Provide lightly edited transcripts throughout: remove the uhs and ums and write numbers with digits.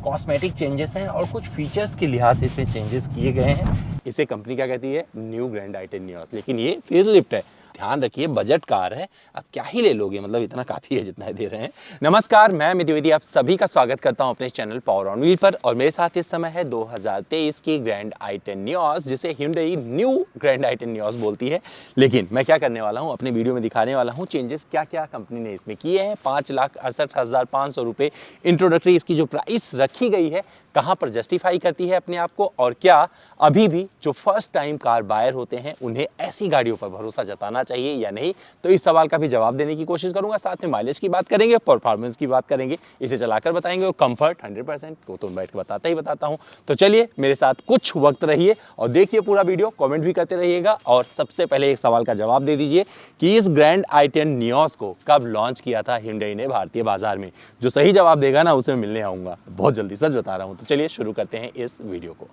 Cosmetic changes हैं और कुछ फीचर्स के लिहाज से इसमें चेंजेस किए गए हैं। इसे कंपनी क्या कहती है? न्यू ग्रैंड आई10 नियोस, लेकिन ये फेसलिफ्ट है। ध्यान रखिए, बजट कार है, आप क्या ही ले लोगे, मतलब इतना काफी है जितना दे रहे हैं। नमस्कार, मैं अमित द्विवेदी आप सभी का स्वागत करता हूं अपने चैनल पावर ऑन व्हील पर। और मेरे साथ इस समय है 2023 की ग्रैंड आई10 नियोस, जिसे Hyundai न्यू ग्रैंड आई10 नियोस बोलती है। लेकिन मैं क्या करने वाला हूं, अपने वीडियो में दिखाने वाला हूं चेंजेस क्या क्या कंपनी ने इसमें किए हैं। 5,68,500 रुपए इंट्रोडक्टरी इसकी जो प्राइस रखी गई है, कहां पर जस्टिफाई करती है अपने आप को, और क्या अभी भी जो फर्स्ट टाइम कार बायर होते हैं उन्हें ऐसी गाड़ियों पर भरोसा जताना चाहिए या नहीं। तो इस सवाल का भी जवाब देने की कोशिश करूंगा। साथ में माइलेज की बात करेंगे, परफॉर्मेंस की बात करेंगे, इसे चलाकर बताएंगे, और कंफर्ट 100% को तो बैठ के बताता हूं। तो चलिए मेरे साथ कुछ वक्त रहिए और देखिए पूरा वीडियो, कमेंट भी करते रहिएगा। और सबसे पहले एक सवाल का जवाब दे दीजिए कि इस ग्रैंड आई10 नियोस को कब लॉन्च किया था Hyundai ने भारतीय बाजार में। जो सही जवाब देगा ना, उसे मिलने आऊंगा बहुत जल्दी, सच बता रहा हूं। तो चलिए शुरू करते हैं इस वीडियो को।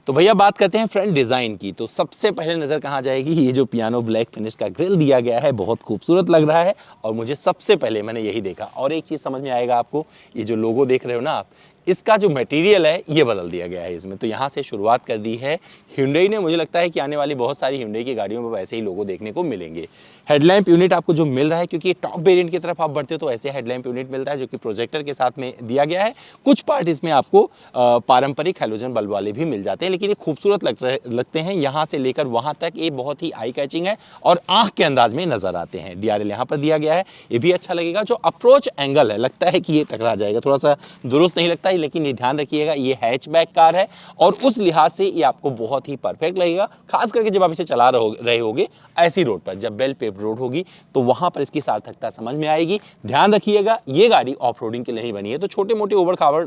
तो भैया बात करते हैं फ्रंट डिजाइन की। तो सबसे पहले नजर कहाँ जाएगी? ये जो पियानो ब्लैक फिनिश का ग्रिल दिया गया है, बहुत खूबसूरत लग रहा है। और मुझे सबसे पहले मैंने यही देखा, और एक चीज समझ में आएगा आपको, ये जो लोगो देख रहे हो ना आप, इसका जो मटेरियल है ये बदल दिया गया है इसमें। तो यहाँ से शुरुआत कर दी है Hyundai ने। मुझे लगता है कि आने वाली बहुत सारी Hyundai की गाड़ियों में वैसे ही लोगो देखने को मिलेंगे। हेडलैम्प यूनिट आपको जो मिल रहा है, क्योंकि टॉप वेरिएंट की तरफ आप बढ़ते हो तो ऐसे हेडलैम्प यूनिट मिलता है जो कि प्रोजेक्टर के साथ में दिया गया है। कुछ पार्ट इसमें आपको पारंपरिक हैलोजन बल्ब वाले भी मिल जाते हैं, लेकिन ये खूबसूरत लगते हैं। यहाँ से लेकर वहाँ तक ये बहुत ही आई कैचिंग है और आंख के अंदाज में नजर आते हैं। DRL यहाँ पर दिया गया है, ये भी अच्छा लगेगा। जो अप्रोच एंगल है, लगता है कि ये टकरा जाएगा, थोड़ा सा दुरुस्त नहीं लगता है, लेकिन ये ध्यान रखिएगा ये हैचबैक कार है और उस लिहाज से ये आपको बहुत ही परफेक्ट लगेगा। खास करके जब आप इसे चला रहे होगे ऐसी रोड पर, जब वेल पेव्ड रोड होगी तो वहां पर इसकी सार्थकता समझ में आएगी। ध्यान रखिएगा ये गाड़ी ऑफ रोडिंग के लिए नहीं बनी है, तो छोटे मोटे ओवर खावड़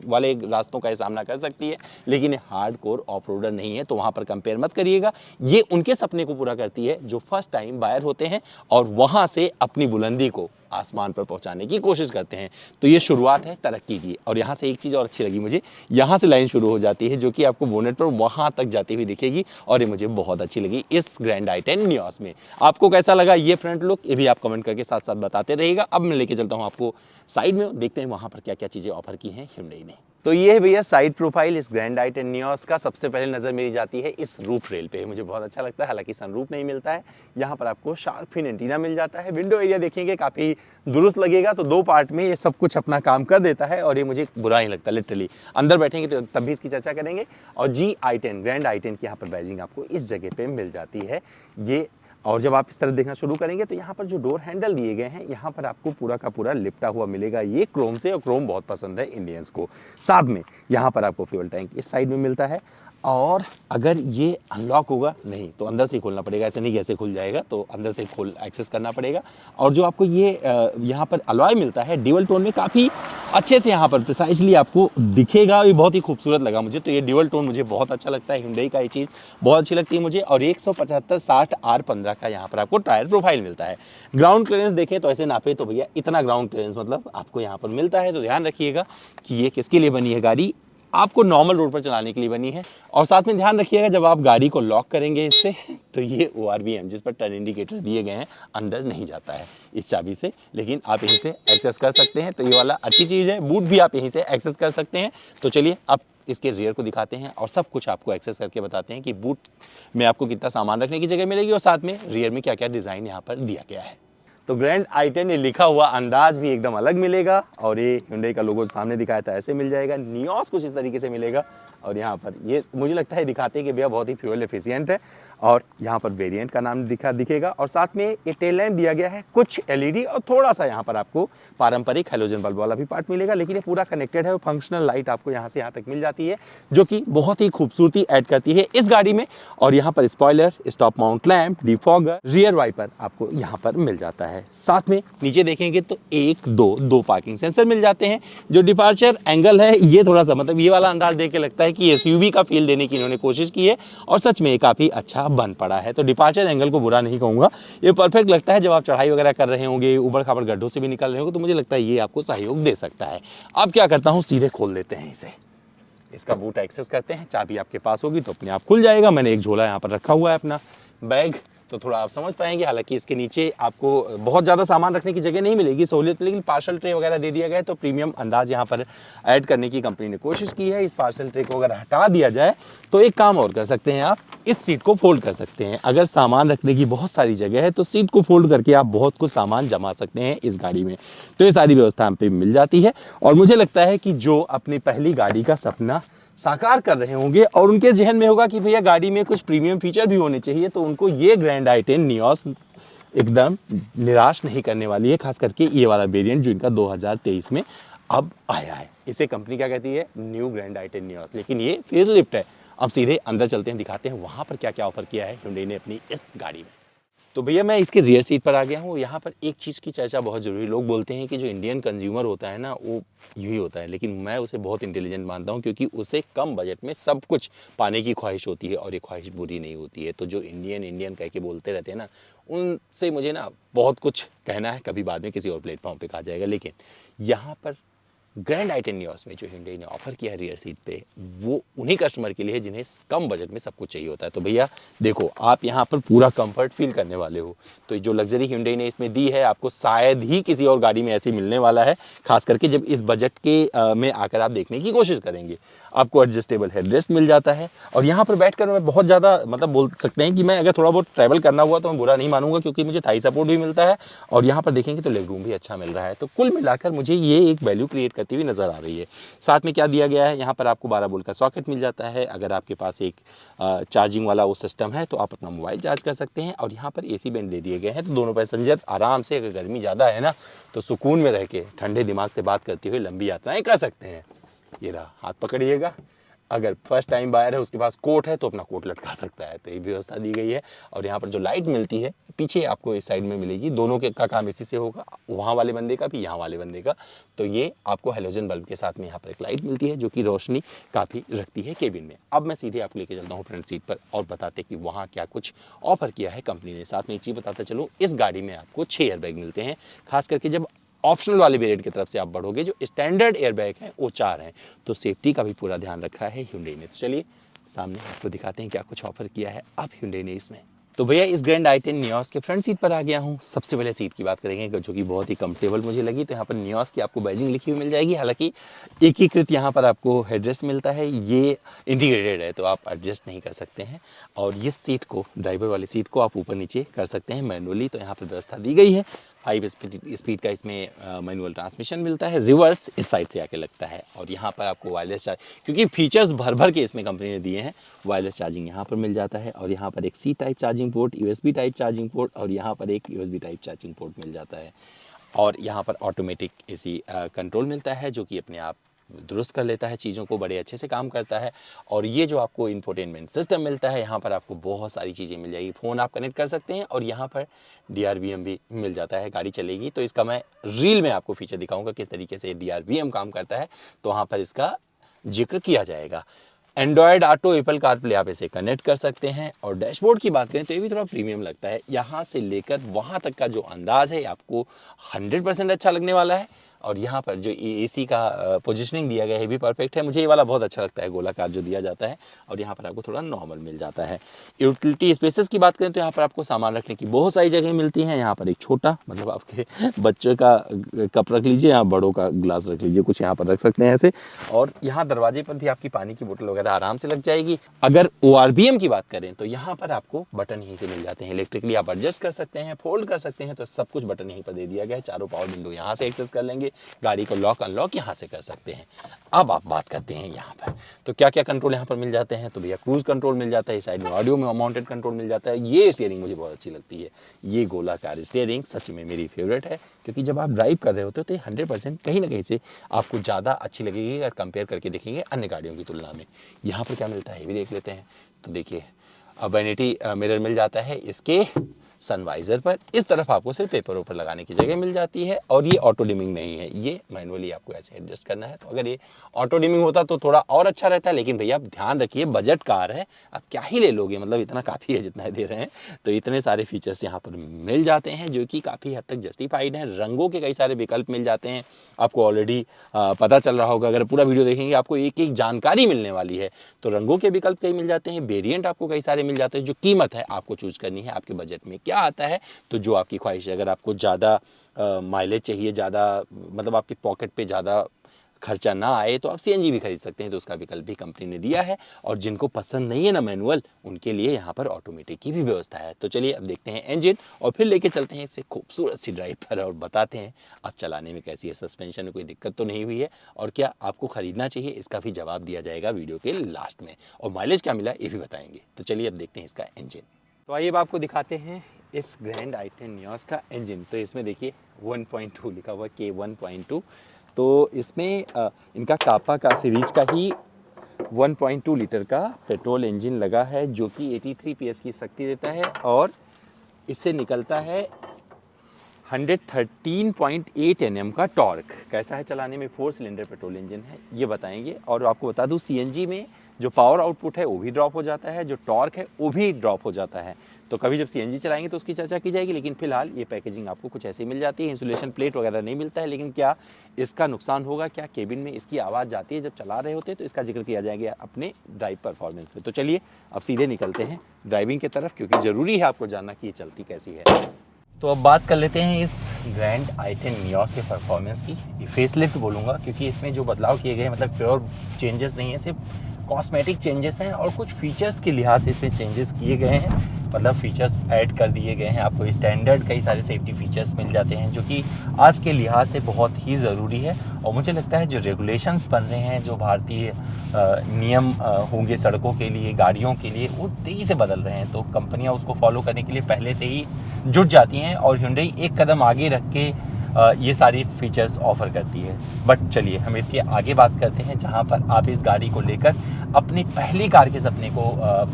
वाले रास्तों का सामना कर सकती है, लेकिन ये हार्ड कोर ऑफ रोडर नहीं है, तो वहां पर कंपेयर मत करिएगा। ये उनके सपने को पूरा करती है जो फर्स्ट टाइम बायर होते हैं और वहां से अपनी बुलंदी को आसमान पर पहुंचाने की कोशिश करते हैं। तो ये शुरुआत है तरक्की की। और यहाँ से एक चीज़ और अच्छी लगी मुझे, यहाँ से लाइन शुरू हो जाती है जो कि आपको बोनेट पर वहाँ तक जाती हुई दिखेगी, और ये मुझे बहुत अच्छी लगी इस ग्रैंड आई10 नियोस में। आपको कैसा लगा ये फ्रंट लुक, ये भी आप कमेंट करके साथ साथ बताते रहिएगा। अब मैं लेके चलता हूँ आपको साइड में, देखते हैं वहाँ पर क्या क्या चीज़ें ऑफर की हैं Hyundai ने। तो ये है भैया साइड प्रोफाइल इस ग्रैंड आई10 नियोस का। सबसे पहले नजर मेरी जाती है इस रूफ रेल पे, मुझे बहुत अच्छा लगता है। हालांकि सनरूफ नहीं मिलता है, यहाँ पर आपको शार्क फिन एंटीना मिल जाता है। विंडो एरिया देखेंगे काफी दुरुस्त लगेगा, तो दो पार्ट में ये सब कुछ अपना काम कर देता है और ये मुझे बुरा नहीं लगता। लिटरली अंदर बैठेंगे तो तब भी इसकी चर्चा करेंगे। और GI10 ग्रैंड आई10 की यहाँ पर बैजिंग आपको इस जगह पे मिल जाती है ये। और जब आप इस तरह देखना शुरू करेंगे तो यहाँ पर जो डोर हैंडल दिए गए हैं, यहाँ पर आपको पूरा का पूरा लिपटा हुआ मिलेगा ये क्रोम से, और क्रोम बहुत पसंद है इंडियंस को। साथ में यहाँ पर आपको फ्यूल टैंक इस साइड में मिलता है। और अगर ये अनलॉक होगा नहीं तो अंदर से ही खोलना पड़ेगा, ऐसे नहीं कि ऐसे खुल जाएगा, तो अंदर से खोल एक्सेस करना पड़ेगा। और जो आपको ये यहाँ पर अलॉय मिलता है ड्यूअल टोन में, काफ़ी अच्छे से यहाँ पर प्रिसाइजली आपको दिखेगा। ये बहुत ही खूबसूरत लगा मुझे, तो ये ड्यूअल टोन मुझे बहुत अच्छा लगता है। Hyundai का ये चीज़ बहुत अच्छी लगती है मुझे। और 175/60 R15 का यहाँ पर आपको टायर प्रोफाइल मिलता है। ग्राउंड क्लियरेंस देखें तो ऐसे नापे तो भैया इतना ग्राउंड क्लियरेंस मतलब आपको यहाँ पर मिलता है। तो ध्यान रखिएगा कि ये किसके लिए बनी है गाड़ी, आपको नॉर्मल रोड पर चलाने के लिए बनी है। और साथ में ध्यान रखिएगा जब आप गाड़ी को लॉक करेंगे इससे, तो ये ORVM जिस पर टर्न इंडिकेटर दिए गए हैं अंदर नहीं जाता है इस चाबी से, लेकिन आप यहीं से एक्सेस कर सकते हैं। तो ये वाला अच्छी चीज़ है। बूट भी आप यहीं से एक्सेस कर सकते हैं। तो चलिए अब इसके रियर को दिखाते हैं और सब कुछ आपको एक्सेस करके बताते हैं कि बूट में आपको कितना सामान रखने की जगह मिलेगी और साथ में रियर में क्या क्या डिज़ाइन यहाँ पर दिया गया है। तो ग्रैंड आई10 लिखा हुआ अंदाज भी एकदम अलग मिलेगा, और ये Hyundai का लोगो सामने दिखाया था ऐसे मिल जाएगा। नियोस कुछ इस तरीके से मिलेगा, और यहाँ पर ये मुझे लगता है दिखाते हैं कि भैया बहुत ही फ्यूल एफिशिएंट है। और यहाँ पर वेरिएंट का नाम दिखेगा, और साथ में ये टेल लैंप दिया गया है, कुछ LED, और थोड़ा सा यहाँ पर आपको पारंपरिक हैलोजन बल्ब वाला भी पार्ट मिलेगा। लेकिन ये पूरा कनेक्टेड है, फंक्शनल लाइट आपको यहाँ से यहाँ तक मिल जाती है, जो कि बहुत ही खूबसूरती ऐड करती है इस गाड़ी में। और यहाँ पर spoiler, stop mount lamp, defogger, rear wiper आपको यहाँ पर मिल जाता है। साथ में नीचे देखेंगे तो दो पार्किंग सेंसर मिल जाते हैं। जो डिपार्चर एंगल है ये थोड़ा सा, मतलब ये वाला अंदाज देख के लगता है कि SUV का फील देने की इन्होंने कोशिश की है, और सच में काफी अच्छा बन पड़ा है। तो डिपार्चर एंगल को बुरा नहीं कहूँगा, ये परफेक्ट लगता है। जब आप चढ़ाई वगैरह कर रहे होंगे, ऊबड़ खाबड़ गड्ढों से भी निकल रहे होंगे, तो मुझे लगता है ये आपको सहयोग दे सकता है। अब क्या करता हूँ, सीधे खोल देते हैं इसे, इसका बूट एक्सेस करते हैं। चाबी आपके पास होगी तो अपने आप खुल जाएगा। मैंने एक झोला यहाँ पर रखा हुआ है अपना बैग, तो थोड़ा आप समझ पाएंगे। हालांकि इसके नीचे आपको बहुत ज़्यादा सामान रखने की जगह नहीं मिलेगी, सहूलियत मिलेगी। पार्सल ट्रे वगैरह दे दिया गया है, तो प्रीमियम अंदाज यहाँ पर ऐड करने की कंपनी ने कोशिश की है। इस पार्सल ट्रे को अगर हटा दिया जाए तो एक काम और कर सकते हैं, आप इस सीट को फोल्ड कर सकते हैं। अगर सामान रखने की बहुत सारी जगह है तो सीट को फोल्ड करके आप बहुत कुछ सामान जमा सकते हैं इस गाड़ी में। तो ये सारी व्यवस्था हम पे मिल जाती है। और मुझे लगता है कि जो अपनी पहली गाड़ी का सपना साकार कर रहे होंगे और उनके जहन में होगा कि भैया गाड़ी में कुछ प्रीमियम फीचर भी होने चाहिए, तो उनको ये ग्रैंड आई10 नियोस एकदम निराश नहीं करने वाली है। खास करके ये वाला वेरिएंट जो इनका 2023 में अब आया है, इसे कंपनी क्या कहती है, न्यू ग्रैंड आई10 नियोस, लेकिन ये फेसलिफ्ट है। अब सीधे अंदर चलते हैं, दिखाते हैं वहां पर क्या क्या ऑफर किया है Hyundai ने अपनी इस गाड़ी में। तो भैया मैं इसके रियर सीट पर आ गया हूँ। यहाँ पर एक चीज़ की चर्चा बहुत ज़रूरी, लोग बोलते हैं कि जो इंडियन कंज्यूमर होता है ना, वो यूँ ही होता है, लेकिन मैं उसे बहुत इंटेलिजेंट मानता हूँ, क्योंकि उसे कम बजट में सब कुछ पाने की ख्वाहिश होती है, और ये ख्वाहिश बुरी नहीं होती है। तो जो इंडियन इंडियन कह के बोलते रहते हैं ना, उनसे मुझे ना बहुत कुछ कहना है, कभी बाद में किसी और प्लेटफॉर्म पर कहा जाएगा। लेकिन यहाँ पर ग्रैंड आई10 नियोस में जो Hyundai ने ऑफर किया है रियर सीट पे, वो उन्हीं कस्टमर के लिए है जिन्हें कम बजट में सब कुछ चाहिए होता है। तो भैया देखो, आप यहाँ पर पूरा कंफर्ट फील करने वाले हो। तो जो लग्जरी Hyundai ने इसमें दी है, आपको शायद ही किसी और गाड़ी में ऐसे मिलने वाला है। खास करके जब इस बजट के में आकर आप देखने की कोशिश करेंगे। आपको एडजस्टेबल हेडरेस्ट मिल जाता है, और यहाँ पर बैठकर मैं बहुत ज़्यादा मतलब बोल सकते हैं कि मैं अगर थोड़ा बहुत ट्रैवल करना हुआ तो मैं बुरा नहीं मानूंगा, क्योंकि मुझे थाई सपोर्ट भी मिलता है, और यहाँ पर देखेंगे तो लेग रूम भी अच्छा मिल रहा है। तो कुल मिलाकर मुझे ये एक वैल्यू क्रिएट करती हुई नजर आ रही है। साथ में क्या दिया गया है, यहाँ पर आपको 12 वोल्ट का सॉकेट मिल जाता है। अगर आपके पास एक चार्जिंग वाला वो सिस्टम है तो आप अपना मोबाइल चार्ज कर सकते हैं। और यहाँ पर एसी वेंट दे दिए गए हैं, तो दोनों पैसेंजर आराम से, अगर गर्मी ज़्यादा है ना, तो सुकून में रह के ठंडे दिमाग से बात करते हुए लंबी यात्राएं कर सकते हैं। ये रहा, हाथ पकड़िएगा। अगर फर्स्ट टाइम बायर है, उसके पास कोट है, तो अपना कोट लटका सकता है। तो ये व्यवस्था दी गई है। और यहाँ पर जो लाइट मिलती है पीछे आपको इस साइड में मिलेगी, दोनों के का काम इसी से होगा, वहाँ वाले बंदे का भी, यहाँ वाले बंदे का। तो ये आपको हेलोजन बल्ब के साथ में यहाँ पर एक लाइट मिलती है, जो कि रोशनी काफ़ी रखती है केबिन में। अब मैं सीधे आपको लेके चलता हूँ फ्रंट सीट पर, और बताते कि वहाँ क्या कुछ ऑफर किया है कंपनी ने। साथ में एक चीज़ बताता चलूँ, इस गाड़ी में आपको 6 एयरबैग मिलते हैं। खास करके जब ऑप्शनल वाले वेरिएंट की तरफ से आप बढ़ोगे, जो स्टैंडर्ड एयरबैग हैं वो 4 हैं। तो सेफ्टी का भी पूरा ध्यान रखा है Hyundai ने। तो चलिए सामने आपको दिखाते हैं क्या कुछ ऑफर किया है अब Hyundai ने इसमें। तो भैया इस ग्रैंड आई10 नियोस के फ्रंट सीट पर आ गया हूँ। सबसे पहले सीट की बात करेंगे, जो कि बहुत ही कंफर्टेबल मुझे लगी। तो यहाँ पर नियोस की आपको बैजिंग लिखी हुई मिल जाएगी। हालांकि एकीकृत यहाँ पर आपको हेडरेस्ट मिलता है, ये इंटीग्रेटेड है, तो आप एडजस्ट नहीं कर सकते हैं। और इस सीट को, ड्राइवर वाली सीट को आप ऊपर नीचे कर सकते हैं मैनुअली। तो यहाँ पर व्यवस्था दी गई है। 5 स्पीड का इसमें मैनुअल ट्रांसमिशन मिलता है। रिवर्स इस साइड से आके लगता है। और यहाँ पर आपको वायरलेस चार्ज, क्योंकि फीचर्स भर भर के इसमें कंपनी ने दिए हैं, वायरलेस चार्जिंग यहाँ पर मिल जाता है। और यहाँ पर एक C type charging port, USB type charging port, और यहाँ पर एक USB टाइप चार्जिंग पोर्ट मिल जाता है। और यहाँ पर ऑटोमेटिक AC कंट्रोल मिलता है, जो कि अपने आप दुरुस्त कर लेता है चीज़ों को, बड़े अच्छे से काम करता है। और ये जो आपको इंफोटेनमेंट सिस्टम मिलता है, यहाँ पर आपको बहुत सारी चीज़ें मिल जाएगी। फ़ोन आप कनेक्ट कर सकते हैं, और यहाँ पर DRBM भी मिल जाता है। गाड़ी चलेगी तो इसका मैं रील में आपको फीचर दिखाऊंगा किस तरीके से DRBM काम करता है, तो वहाँ पर इसका जिक्र किया जाएगा। एंड्रॉयड ऑटो, एप्पल कारप्ले आप इसे कनेक्ट कर सकते हैं। और डैशबोर्ड की बात करें तो ये भी थोड़ा प्रीमियम लगता है। यहाँ से लेकर वहाँ तक का जो अंदाज़ है आपको 100% अच्छा लगने वाला है। और यहाँ पर जो AC का पोजीशनिंग दिया गया है भी परफेक्ट है। मुझे ये वाला बहुत अच्छा लगता है, गोलाकार जो दिया जाता है। और यहाँ पर आपको थोड़ा नॉर्मल मिल जाता है। यूटिलिटी स्पेसेस की बात करें तो यहाँ पर आपको सामान रखने की बहुत सारी जगह मिलती हैं। यहाँ पर एक छोटा, मतलब आपके बच्चे का कप रख लीजिए, या बड़ों का ग्लास रख लीजिए, कुछ यहाँ पर रख सकते हैं ऐसे। और यहाँ दरवाजे पर भी आपकी पानी की बोतल वगैरह आराम से लग जाएगी। अगर ORBM की बात करें तो यहाँ पर आपको बटन यहीं से मिल जाते हैं। इलेक्ट्रिकली आप एडजस्ट कर सकते हैं, फोल्ड कर सकते हैं, तो सब कुछ बटन यहीं पर दे दिया गया है। चारों पावर विंडो यहाँ से एक्सेस कर लेंगे, गाड़ी को लॉक अनलॉक यहाँ से कर सकते हैं। अब आप बात करते हैं यहाँ पर, तो क्या क्या कंट्रोल यहाँ पर मिल जाते हैं। तो भैया क्रूज कंट्रोल मिल जाता है, साइड में ऑडियो में माउंटेड कंट्रोल मिल जाता है। ये स्टीयरिंग मुझे बहुत अच्छी लगती है। ये गोलाकार स्टीयरिंग सच में मेरी फेवरेट है, क्योंकि जब आप ड्राइव कर रहे होते हो तो 100% कहीं ना कहीं से आपको ज़्यादा अच्छी लगेगी अगर कंपेयर करके देखेंगे अन्य गाड़ियों की तुलना में। यहाँ पर क्या मिलता है ये भी देख लेते हैं। तो देखिए, वैनिटी मिरर मिल जाता है इसके सनवाइजर पर। इस तरफ आपको सिर्फ पेपर ऊपर लगाने की जगह मिल जाती है और ये ऑटो डिमिंग नहीं है, ये मैनुअली आपको ऐसे एडजस्ट करना है। तो अगर ये ऑटो डिमिंग होता तो थोड़ा और अच्छा रहता है, लेकिन भैया आप ध्यान रखिए बजट कार है, आप क्या ही ले लोगे, मतलब इतना काफ़ी है जितना दे रहे हैं। तो इतने सारे फीचर्स यहाँ पर मिल जाते हैं जो कि काफ़ी हद तक जस्टिफाइड हैं। रंगों के कई सारे विकल्प मिल जाते हैं, आपको ऑलरेडी पता चल रहा होगा, अगर पूरा वीडियो देखेंगे आपको एक एक जानकारी मिलने वाली है। तो रंगों के विकल्प कई मिल जाते हैं, वेरिएंट आपको कई सारे मिल जाते हैं। जो कीमत है आपको चूज करनी है, आपके बजट में क्या आता है, तो जो आपकी ख्वाहिश है। अगर आपको ज़्यादा माइलेज चाहिए, ज़्यादा मतलब आपकी पॉकेट पे ज़्यादा खर्चा ना आए, तो आप सीएनजी भी खरीद सकते हैं, तो उसका विकल्प भी कंपनी ने दिया है। और जिनको पसंद नहीं है ना मैनुअल, उनके लिए यहाँ पर ऑटोमेटिक की भी व्यवस्था है। तो चलिए अब देखते हैं इंजन और फिर लेके चलते हैं इससे खूबसूरत सी ड्राइव पर और बताते हैं अब चलाने में कैसी है, सस्पेंशन में कोई दिक्कत तो नहीं हुई है और क्या आपको खरीदना चाहिए, इसका भी जवाब दिया जाएगा वीडियो के लास्ट में। और माइलेज क्या मिला ये भी बताएंगे। तो चलिए अब देखते हैं इसका इंजन। तो आइए अब आपको दिखाते हैं इस ग्रैंड i10 नियोस का इंजन। तो इसमें देखिए 1.2 लिखा हुआ K 1.2। तो इसमें इनका कापा का सीरीज का ही 1.2 लीटर का पेट्रोल इंजन लगा है, जो कि 83 PS की शक्ति देता है और इससे निकलता है 113.8 Nm का टॉर्क। कैसा है चलाने में, 4 सिलेंडर पेट्रोल इंजन है, ये बताएंगे। और आपको बता दूं सीएनजी में जो पावर आउटपुट है वो भी ड्रॉप हो जाता है, जो टॉर्क है वो भी ड्रॉप हो जाता है। तो कभी जब सीएनजी चलाएंगे तो उसकी चर्चा की जाएगी, लेकिन फिलहाल ये पैकेजिंग आपको कुछ ऐसी मिल जाती है। इंसुलेशन प्लेट वगैरह नहीं मिलता है, लेकिन क्या इसका नुकसान होगा, क्या केबिन में इसकी आवाज़ जाती है जब चला रहे होते हैं, तो इसका जिक्र किया जाएगा अपने ड्राइव परफॉर्मेंस पे। तो चलिए अब सीधे निकलते हैं ड्राइविंग की तरफ, क्योंकि ज़रूरी है आपको जानना कि ये चलती कैसी है। तो अब बात कर लेते हैं इस ग्रैंड i10 नियोस के परफॉर्मेंस की। ये फेसलिफ्ट बोलूँगा, क्योंकि इसमें जो बदलाव किए गए हैं मतलब प्योर चेंजेस नहीं है, सिर्फ कॉस्मेटिक चेंजेस हैं और कुछ फीचर्स के लिहाज से इसमें चेंजेस किए गए हैं, मतलब फीचर्स ऐड कर दिए गए हैं। आपको स्टैंडर्ड कई सारे सेफ्टी फीचर्स मिल जाते हैं, जो कि आज के लिहाज से बहुत ही ज़रूरी है। और मुझे लगता है जो रेगुलेशंस बन रहे हैं, जो भारतीय नियम होंगे सड़कों के लिए, गाड़ियों के लिए, वो तेज़ी से बदल रहे हैं। तो कंपनियां उसको फॉलो करने के लिए पहले से ही जुट जाती हैं और Hyundai एक कदम आगे रख के ये सारी फीचर्स ऑफर करती है। बट चलिए हम इसके आगे बात करते हैं, जहां पर आप इस गाड़ी को लेकर अपनी पहली कार के सपने को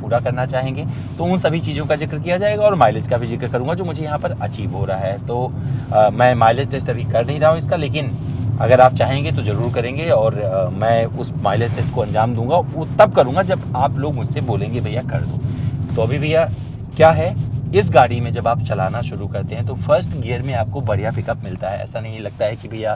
पूरा करना चाहेंगे, तो उन सभी चीज़ों का जिक्र किया जाएगा और माइलेज का भी जिक्र करूंगा जो मुझे यहाँ पर अचीव हो रहा है। तो मैं माइलेज टेस्ट अभी कर नहीं रहा हूँ इसका, लेकिन अगर आप चाहेंगे तो ज़रूर करेंगे और मैं उस माइलेज टेस्ट को अंजाम दूंगा, वो तब करूँगा जब आप लोग मुझसे बोलेंगे भैया कर दो। तो अभी भैया क्या है, इस गाड़ी में जब आप चलाना शुरू करते हैं तो फर्स्ट गियर में आपको बढ़िया पिकअप मिलता है। ऐसा नहीं लगता है कि भैया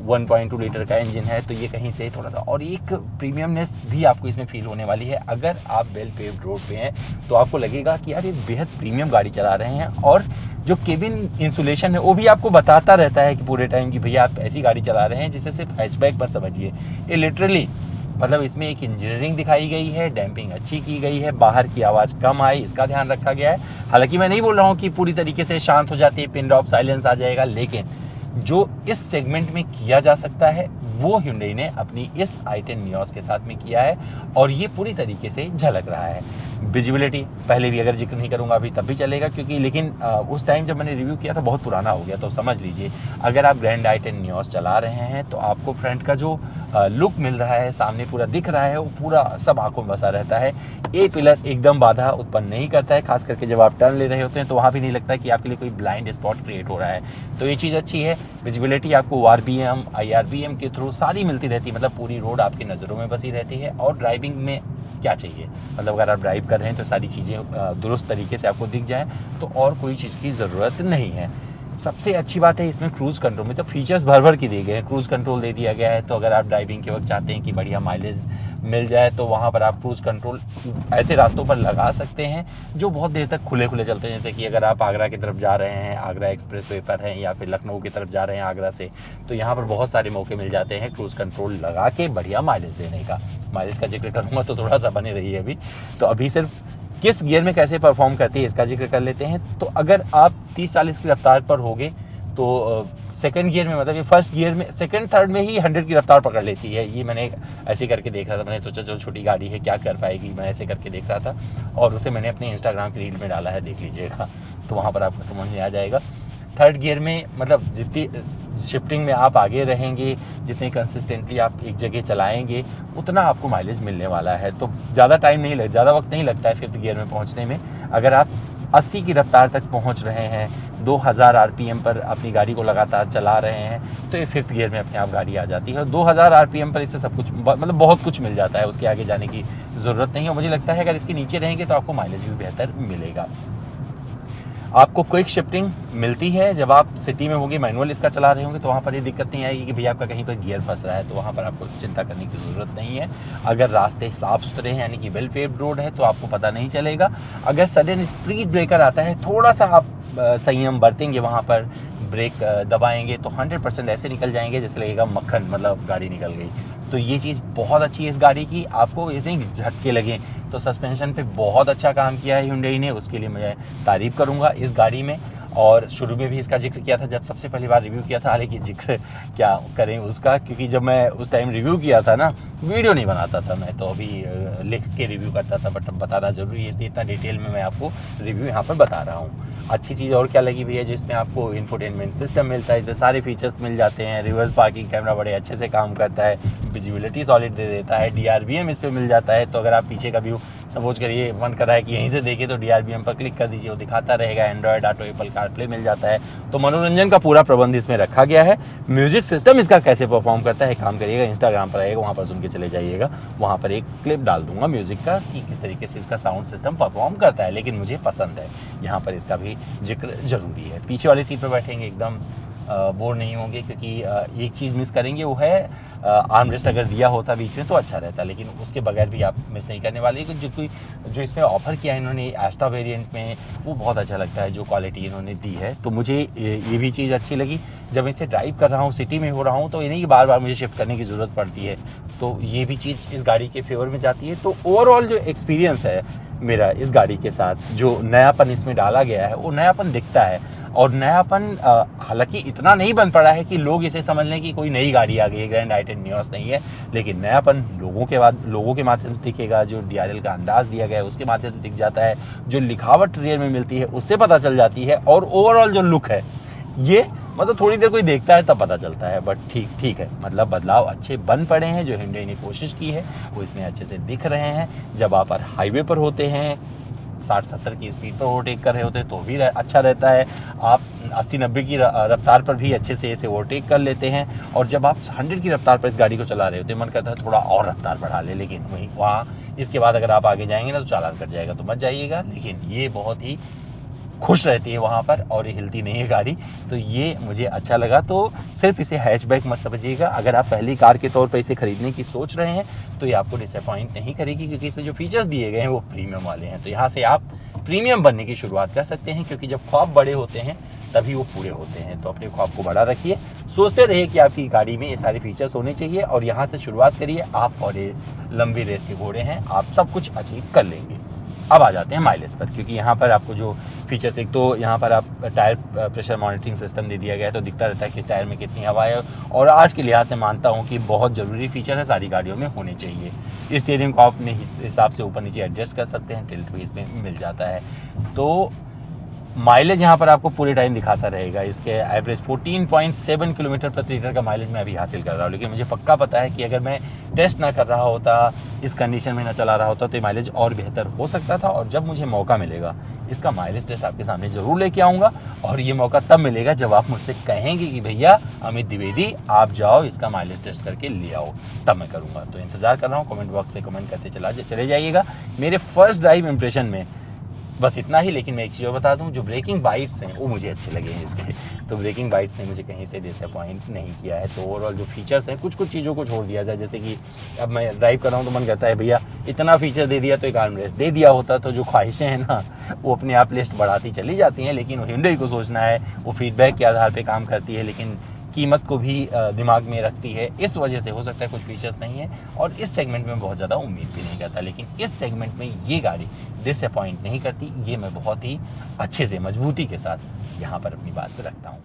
1.2 लीटर का इंजन है तो ये कहीं से थोड़ा सा, और एक प्रीमियमनेस भी आपको इसमें फील होने वाली है। अगर आप वेल पेव्ड रोड पे हैं तो आपको लगेगा कि यार ये बेहद प्रीमियम गाड़ी चला रहे हैं। और जो केबिन इंसुलेशन है वो भी आपको बताता रहता है कि पूरे टाइम कि भैया आप ऐसी गाड़ी चला रहे हैं जिसे सिर्फ हैचबैक मत समझिए। ये लिटरली मतलब इसमें एक इंजीनियरिंग दिखाई गई है, डैम्पिंग अच्छी की गई है, बाहर की आवाज़ कम आए इसका ध्यान रखा गया है। हालांकि मैं नहीं बोल रहा हूँ कि पूरी तरीके से शांत हो जाती है, पिन ड्रॉप साइलेंस आ जाएगा, लेकिन जो इस सेगमेंट में किया जा सकता है वो Hyundai ने अपनी इस i10 नियोस के साथ में किया है और ये पूरी तरीके से झलक रहा है। विजिबिलिटी पहले भी अगर जिक्र नहीं करूंगा अभी तब भी चलेगा, क्योंकि लेकिन उस टाइम जब मैंने रिव्यू किया था बहुत पुराना हो गया। तो समझ लीजिए अगर आप ग्रैंड i10 नियोस चला रहे हैं तो आपको फ्रंट का जो लुक मिल रहा है, सामने पूरा दिख रहा है, वो पूरा सब आंखों में बसा रहता है। ए पिलर एकदम बाधा उत्पन्न नहीं करता है, खास करके जब आप टर्न ले रहे होते हैं तो वहाँ भी नहीं लगता है कि आपके लिए कोई ब्लाइंड स्पॉट क्रिएट हो रहा है। तो ये चीज़ अच्छी है। विजिबिलिटी आपको RBM IRBM के थ्रू सारी मिलती रहती है, मतलब पूरी रोड आपकी नज़रों में बसी रहती है। और ड्राइविंग में क्या चाहिए, मतलब अगर आप ड्राइव कर रहे हैं तो सारी चीज़ें दुरुस्त तरीके से आपको दिख जाएँ, तो और कोई चीज़ की ज़रूरत नहीं है। सबसे अच्छी बात है इसमें क्रूज़ कंट्रोल में तो फीचर्स भर भर के दिए गए हैं। क्रूज़ कंट्रोल दे दिया गया है, तो अगर आप ड्राइविंग के वक्त चाहते हैं कि बढ़िया माइलेज मिल जाए तो वहाँ पर आप क्रूज़ कंट्रोल ऐसे रास्तों पर लगा सकते हैं जो बहुत देर तक खुले खुले चलते हैं। जैसे कि अगर आप आगरा की तरफ जा रहे हैं, आगरा एक्सप्रेस वे पर हैं, या फिर लखनऊ की तरफ जा रहे हैं आगरा से, तो यहाँ पर बहुत सारे मौके मिल जाते हैं क्रूज़ कंट्रोल लगा के बढ़िया माइलेज देने का। माइलेज का जिक्र करूँगा तो थोड़ा सा बने रही है अभी। तो अभी सिर्फ किस गियर में कैसे परफॉर्म करती है इसका जिक्र कर लेते हैं। तो अगर आप 30-40 की रफ्तार पर होगे तो सेकंड गियर में, मतलब ये फर्स्ट गियर में, सेकंड थर्ड में ही 100 की रफ्तार पकड़ लेती है। ये मैंने ऐसे करके देख रहा था, मैंने सोचा चलो छोटी गाड़ी है क्या कर पाएगी, मैं ऐसे करके देख रहा था और उसे मैंने अपने इंस्टाग्राम की रील में डाला है, देख लीजिएगा तो वहाँ पर आपको समझ में आ जाएगा। थर्ड गियर में मतलब जितनी शिफ्टिंग में आप आगे रहेंगे, जितनी कंसिस्टेंटली आप एक जगह चलाएंगे, उतना आपको माइलेज मिलने वाला है। तो ज़्यादा टाइम नहीं ज़्यादा वक्त नहीं लगता है फिफ्थ गियर में पहुंचने में। अगर आप 80 की रफ्तार तक पहुंच रहे हैं, 2000 आरपीएम पर अपनी गाड़ी को लगातार चला रहे हैं, तो ये 5th गियर में अपने आप गाड़ी आ जाती है। और 2000 आरपीएम पर इससे सब कुछ मतलब बहुत कुछ मिल जाता है, उसके आगे जाने की ज़रूरत नहीं है। मुझे लगता है अगर इसके नीचे रहेंगे तो आपको माइलेज भी बेहतर मिलेगा। आपको क्विक शिफ्टिंग मिलती है, जब आप सिटी में होंगे मैनुअल इसका चला रहे होंगे तो वहाँ पर ये दिक्कत नहीं आएगी कि भैया आपका कहीं पर गियर फंस रहा है, तो वहाँ पर आपको चिंता करने की ज़रूरत नहीं है। अगर रास्ते साफ़ सुथरे हैं यानी कि वेल पेव्ड रोड है तो आपको पता नहीं चलेगा। अगर सडन स्पीड ब्रेकर आता है, थोड़ा सा आप संयम बरतेंगे, वहाँ पर ब्रेक दबाएंगे तो 100% ऐसे निकल जाएंगे जैसे लगेगा मक्खन, मतलब गाड़ी निकल गई। तो ये चीज़ बहुत अच्छी है इस गाड़ी की। आपको ये नहीं झटके लगे, तो सस्पेंशन पे बहुत अच्छा काम किया है Hyundai ने, उसके लिए मैं तारीफ़ करूँगा इस गाड़ी में। और शुरू में भी इसका जिक्र किया था जब सबसे पहली बार रिव्यू किया था, हालांकि जिक्र क्या करें उसका, क्योंकि जब मैं उस टाइम रिव्यू किया था ना, वीडियो नहीं बनाता था मैं, तो अभी लिख के रिव्यू करता था, बट अब बताना ज़रूरी है इसलिए इतना डिटेल में मैं आपको रिव्यू यहाँ पर बता रहा हूँ। अच्छी चीज़ और क्या लगी भैया, जिसमें आपको इंफोटेनमेंट सिस्टम मिलता है, इसमें सारे फीचर्स मिल जाते हैं। रिवर्स पार्किंग कैमरा बड़े अच्छे से काम करता है, विजिबिलिटी सॉलिड दे देता है, DRBM इस पर मिल जाता है। तो अगर आप पीछे का व्यू सपोज करिए मन कर रहा है कि यहीं से देखें तो DRBM पर क्लिक कर दीजिए, वो दिखाता रहेगा। एंड्रॉयड ऑटो, एप्पल कारप्ले मिल जाता है। तो मनोरंजन का पूरा प्रबंध इसमें रखा गया है। म्यूजिक सिस्टम इसका कैसे परफॉर्म करता है, काम करिएगा, इंस्टाग्राम पर आएगा, वहाँ पर सुन के चले जाइएगा, वहाँ पर एक क्लिप डाल दूंगा म्यूजिक का कि किस तरीके से इसका साउंड सिस्टम परफॉर्म करता है, लेकिन मुझे पसंद है, यहाँ पर इसका भी जिक्र जरूरी है। पीछे वाली सीट पर बैठेंगे एकदम बोर नहीं होंगे, क्योंकि एक चीज़ मिस करेंगे वो है आर्म रेस्ट अगर दिया होता बीच में तो अच्छा रहता, लेकिन उसके बगैर भी आप मिस नहीं करने वाले। जो इसमें ऑफर किया है इन्होंने एस्टा वेरिएंट में, वो बहुत अच्छा लगता है, जो क्वालिटी इन्होंने दी है। तो मुझे ये भी चीज़ अच्छी लगी। जब इसे ड्राइव कर रहा हूँ, सिटी में हो रहा हूँ, तो ये नहीं कि बार बार मुझे शिफ्ट करने की ज़रूरत पड़ती है, तो ये भी चीज़ इस गाड़ी के फेवर में जाती है। तो ओवरऑल जो एक्सपीरियंस है मेरा इस गाड़ी के साथ, जो नयापन इसमें डाला गया है, वो नयापन दिखता है। और नयापन हालांकि इतना नहीं बन पड़ा है कि लोग इसे समझ लें कि कोई नई गाड़ी आ गई है, ग्रैंड आई-10 नियोस नहीं है, लेकिन नयापन लोगों के माध्यम से दिखेगा। जो DRL का अंदाज दिया गया है उसके माध्यम से दिख जाता है, जो लिखावट रियर में मिलती है उससे पता चल जाती है, और ओवरऑल जो लुक है ये मतलब थोड़ी देर कोई देखता है तब पता चलता है, बट ठीक है, मतलब बदलाव अच्छे बन पड़े हैं। जो Hyundai ने कोशिश की है वो इसमें अच्छे से दिख रहे हैं। जब आप हाईवे पर होते हैं, 60-70 की स्पीड पर ओवरटेक कर रहे होते हैं तो भी अच्छा रहता है। आप 80-90 की रफ्तार पर भी अच्छे से इसे ओवरटेक कर लेते हैं। और जब आप 100 की रफ्तार पर इस गाड़ी को चला रहे होते हैं, मन करता है थोड़ा और रफ्तार बढ़ा ले, लेकिन वहाँ इसके बाद अगर आप आगे जाएंगे ना तो चालान कट जाएगा, तो मत जाइएगा। लेकिन ये बहुत ही खुश रहती है वहाँ पर, और ये हिलती नहीं है गाड़ी, तो ये मुझे अच्छा लगा। तो सिर्फ इसे हैचबैक मत समझिएगा। अगर आप पहली कार के तौर पर इसे खरीदने की सोच रहे हैं तो ये आपको डिसअपॉइंट नहीं करेगी, क्योंकि इसमें जो फीचर्स दिए गए हैं वो प्रीमियम वाले हैं। तो यहाँ से आप प्रीमियम बनने की शुरुआत कर सकते हैं, क्योंकि जब ख्वाब बड़े होते हैं तभी वो पूरे होते हैं। तो अपने ख्वाब को बड़ा रखिए, सोचते रहिए कि आपकी गाड़ी में ये सारे फीचर्स होने चाहिए, और यहाँ से शुरुआत करिए आप। और ये लंबी रेस के घोड़े हैं, आप सब कुछ अचीव कर लेंगे। अब आ जाते हैं माइलेज पर, क्योंकि यहाँ पर आपको जो फीचर्स, एक तो यहाँ पर आप टायर प्रेशर मॉनिटरिंग सिस्टम दे दिया गया है, तो दिखता रहता है कि इस टायर में कितनी हवा है। और आज के लिहाज से मानता हूँ कि बहुत ज़रूरी फीचर है, सारी गाड़ियों में होने चाहिए। स्टीयरिंग को आप अपने हिसाब से ऊपर नीचे एडजस्ट कर सकते हैं, टिल्ट भी इसमें मिल जाता है। तो माइलेज यहाँ पर आपको पूरे टाइम दिखाता रहेगा। इसके एवरेज 14.7 किलोमीटर प्रति लीटर का माइलेज मैं अभी हासिल कर रहा हूँ, लेकिन मुझे पक्का पता है कि अगर मैं टेस्ट ना कर रहा होता, इस कंडीशन में ना चला रहा होता, तो ये माइलेज और बेहतर हो सकता था। और जब मुझे मौका मिलेगा इसका माइलेज टेस्ट आपके सामने ज़रूर लेके आऊँगा, और ये मौका तब मिलेगा जब आप मुझसे कहेंगे कि भैया अमित द्विवेदी आप जाओ इसका माइलेज टेस्ट करके ले आओ, तब मैं करूँगा। तो इंतज़ार कर रहा हूँ, कमेंट बॉक्स में कमेंट करते चले जाइएगा। मेरे फर्स्ट ड्राइव इंप्रेशन में बस इतना ही। लेकिन मैं एक चीज़ और बता दूं, जो ब्रेकिंग बाइट्स हैं वो मुझे अच्छे लगे हैं इसके। तो ब्रेकिंग बाइट्स ने मुझे कहीं से डिसअपॉइंट नहीं किया है। तो ओवरऑल जो फीचर्स हैं, कुछ चीज़ों को छोड़ दिया जाए, जैसे कि अब मैं ड्राइव कर रहा हूँ तो मन करता है भैया इतना फीचर दे दिया तो एक आर्म रेस्ट दे दिया होता, तो जो ख्वाहिशें हैं ना वो अपने आप लिस्ट बढ़ाती चली जाती हैं। लेकिन Hyundai को सोचना है, वो फीडबैक के आधार पर काम करती है, लेकिन कीमत को भी दिमाग में रखती है। इस वजह से हो सकता है कुछ फीचर्स नहीं है, और इस सेगमेंट में बहुत ज़्यादा उम्मीद भी नहीं करता। लेकिन इस सेगमेंट में ये गाड़ी डिसअपॉइंट नहीं करती, ये मैं बहुत ही अच्छे से मजबूती के साथ यहाँ पर अपनी बात रखता हूँ।